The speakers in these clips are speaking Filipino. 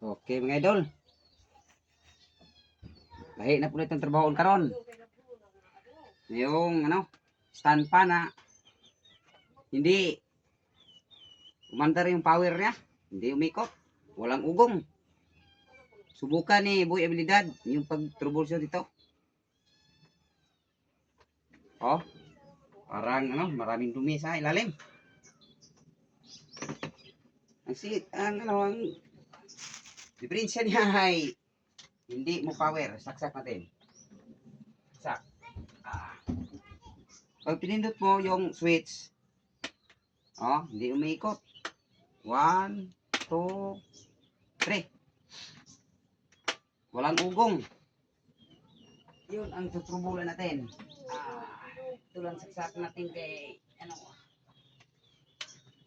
Okay mga idol. Lahi na po na itong trabahoon karon. Yung stand pa na hindi umandar yung power niya. Hindi umikot. Walang ugong. Subukan ni Boy Abilidad yung pag-troubleshoot dito. Oh. Parang maraming dumi sa ilalim. Ang diferensya niya ay hindi mo power. Saksak natin. Sak. Pag pinindot mo yung switch, hindi umiikot. 1, 2, 3. Walang ugong. Yun ang tutrubulan natin. Ito lang saksak natin kay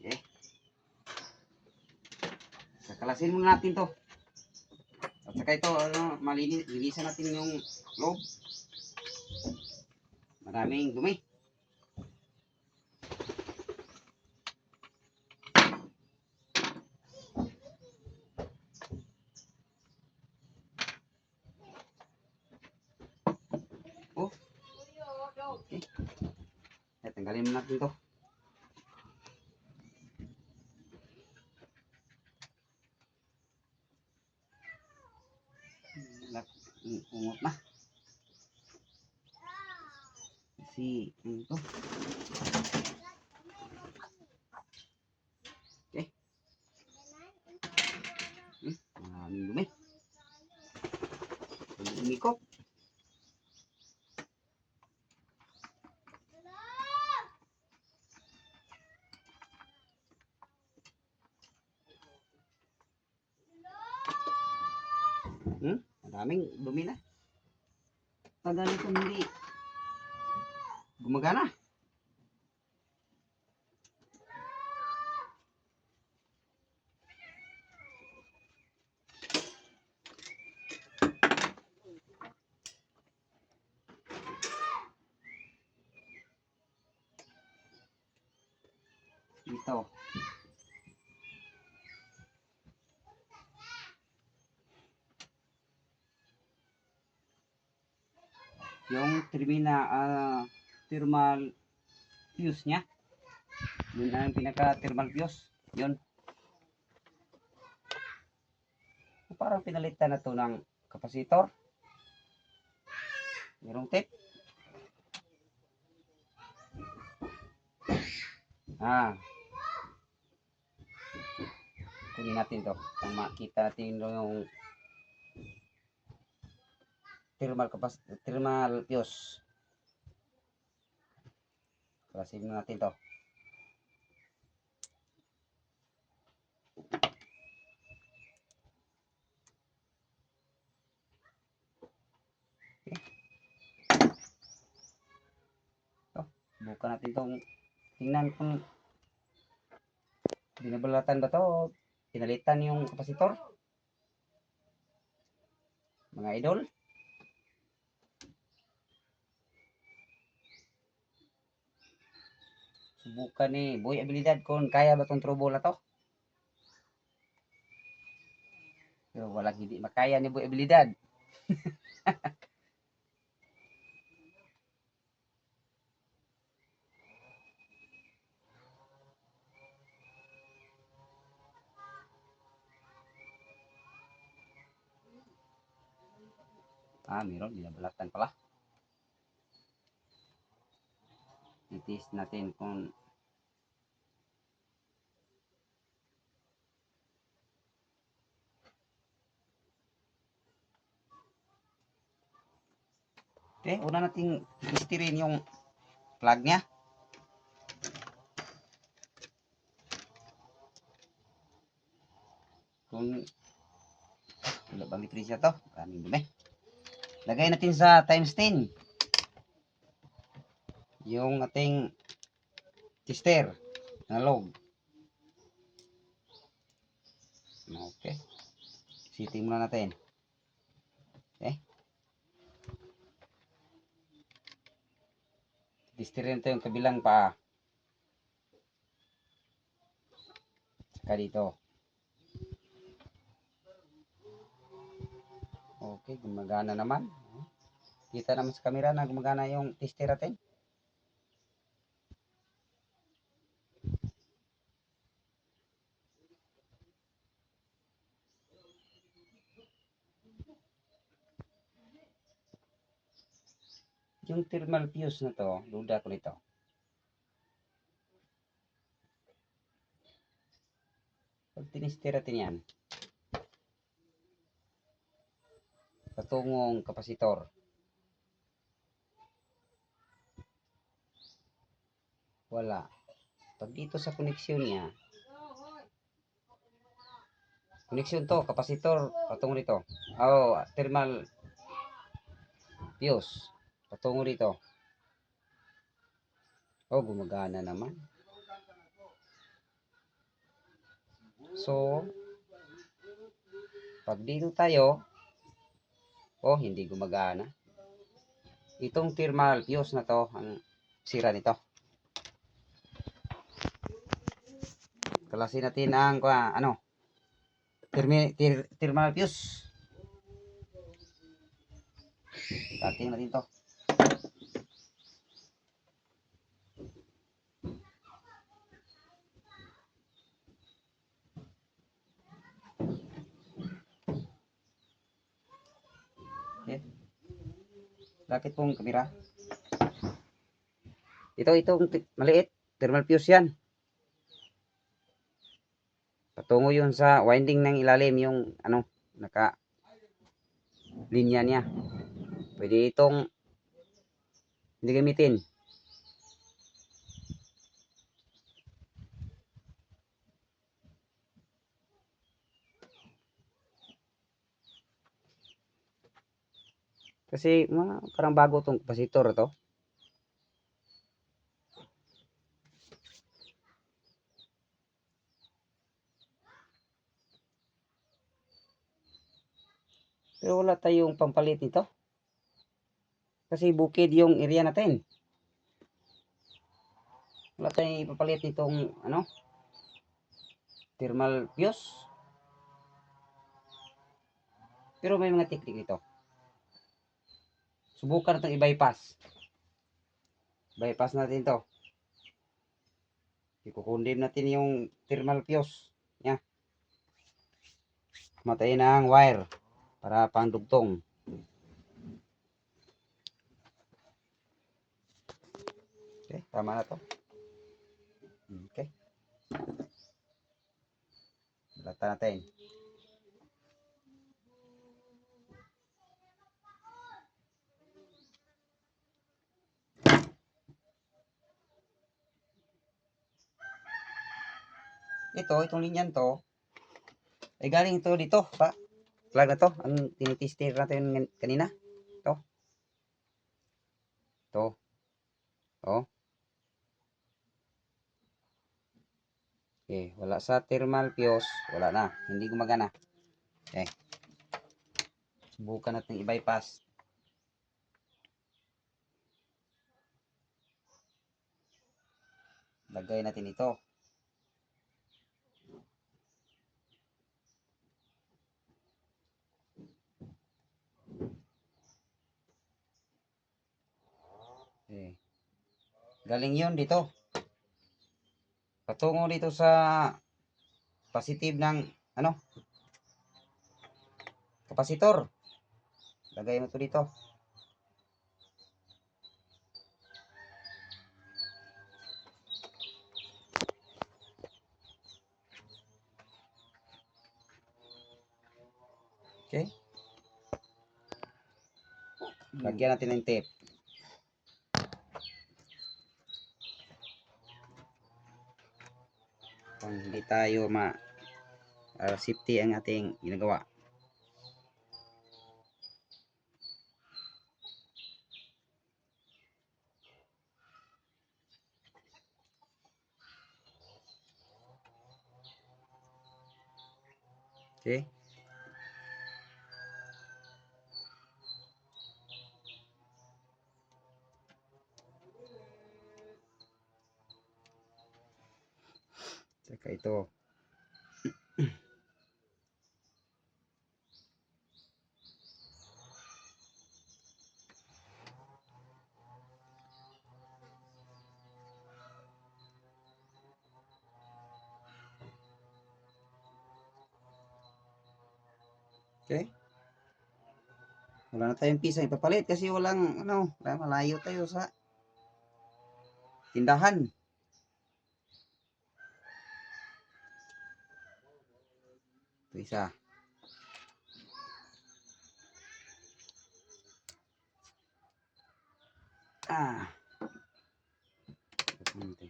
Okay. Kakalasin muna natin to. At saka ito, linisan natin yung loob. Maraming dumi. Okay. Tanggalin muna natin to. Ungot na. Kasi ito. Okay. Maraming dumi. Umikot. Maraming dumi na. Pag ganito hindi gumagana. Ito. Yung thermal fuse niya. Yun ang pinaka thermal fuse. Yun. Parang pinalitan na to ng kapasitor. Merong tape. Kunin natin to. Kung makita natin yung thermal fuse. Klasin natin to. Bukan natin itong tingnan kung binabalatan ba to, pinalitan yung kapasitor mga idol. Subukan ni Boy Abilidad kung kaya ba itong trouble na to. Pero walang hindi makaya ni Boy Abilidad. Meron, binabalatan pala. Itis natin kung okay, una nating istirin yung plug niya. Kung wala bang diferensya to, maraming dumi. Lagay natin sa times 10 yung ating tester na log. Okay. Setting muna natin. Okay. Testerin ito yung kabilang paa. Saka dito. Okay, gumagana naman. Kita naman sa camera na gumagana yung tester natin. Yung thermal fuse na to, duda ko nito. Pag tinister natin yan, patungong kapasitor. Wala. Pag dito sa koneksyon niya, koneksyon to, kapasitor, patungo dito. Oh, thermal fuse, patungo dito. Oh, gumagana naman. So, pag dito tayo, oh, hindi gumagana. Itong thermal fuse na to, ang sira nito. Kalasin natin ang thermal fuse. Dating natin to. Okay. Bakit pong kamera? Itong maliit, thermal fuse yan. Patungo yun sa winding ng ilalim, yung naka linya niya. Pwede itong hindi gamitin. Kasi parang bago tong kapasitor to. Pero wala tayong pampalit nito. Kasi bukid yung area natin. Wala tayong pampalit nitong thermal fuse. Pero may mga teknik nito. Subukan natin i-bypass. Bypass natin to. Ikukundim natin yung thermal fuse. Yan. Matayin ang wire para pangdugtong. Okay, tama na to. Okay. Balatan natin. Itong linyan to, ay galing ito dito, pa. Plug na to, ang tinitester natin kanina. To. To. Oh. Okay, wala sa thermal fuse, wala na, hindi gumagana. Okay. Subukan natin i-bypass. Lagay natin ito. Okay. Galing yun dito. Patungo dito sa positive ng kapasitor. Lagay mo ito dito. Okay. Lagyan natin ng tape. Kung hindi tayo safety ang ating ginagawa. Okay. Saka ito. Okay? Wala na tayong pisa ipapalit kasi walang malayo tayo sa tindahan. Ito isa.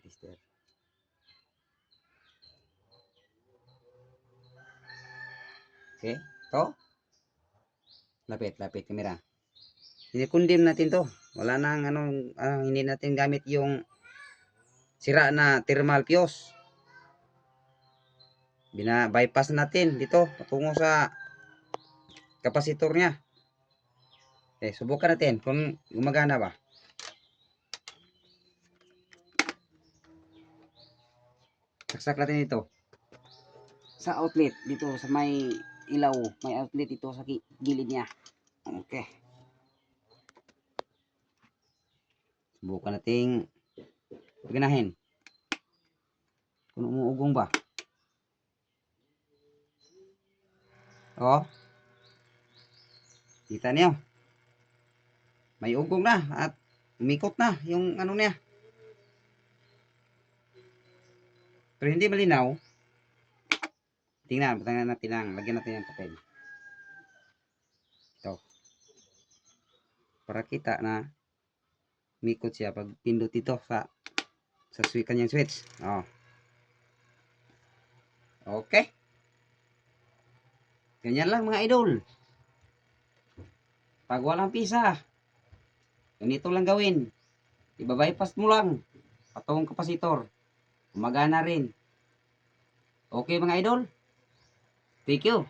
Tester. Okay, to. Lapit kamera. Ini-condemn natin to. Wala nang hindi natin gamit yung sira na thermal fuse. Bypass natin dito patungo sa kapasitor niya. Okay, subukan natin kung gumagana ba. Saksak natin ito sa outlet dito sa may ilaw, may outlet ito sa gilid niya. Okay. Subukan nating paganahin. Kung umuugong ba. Oh. Kita niyo. May ugong na at umikot na yung niya. Pero hindi malinaw. Tingnan natin lang. Lagyan natin ng papel. Ito. Para kita na umikot siya pag pindot ito sa kanyang switch. Oh. Okay. Ganyan lang mga idol. Pag walang pisa, ganito lang gawin. Iba-bypass mo lang patong kapasitor. Gumagana rin. Okay mga idol. Thank you.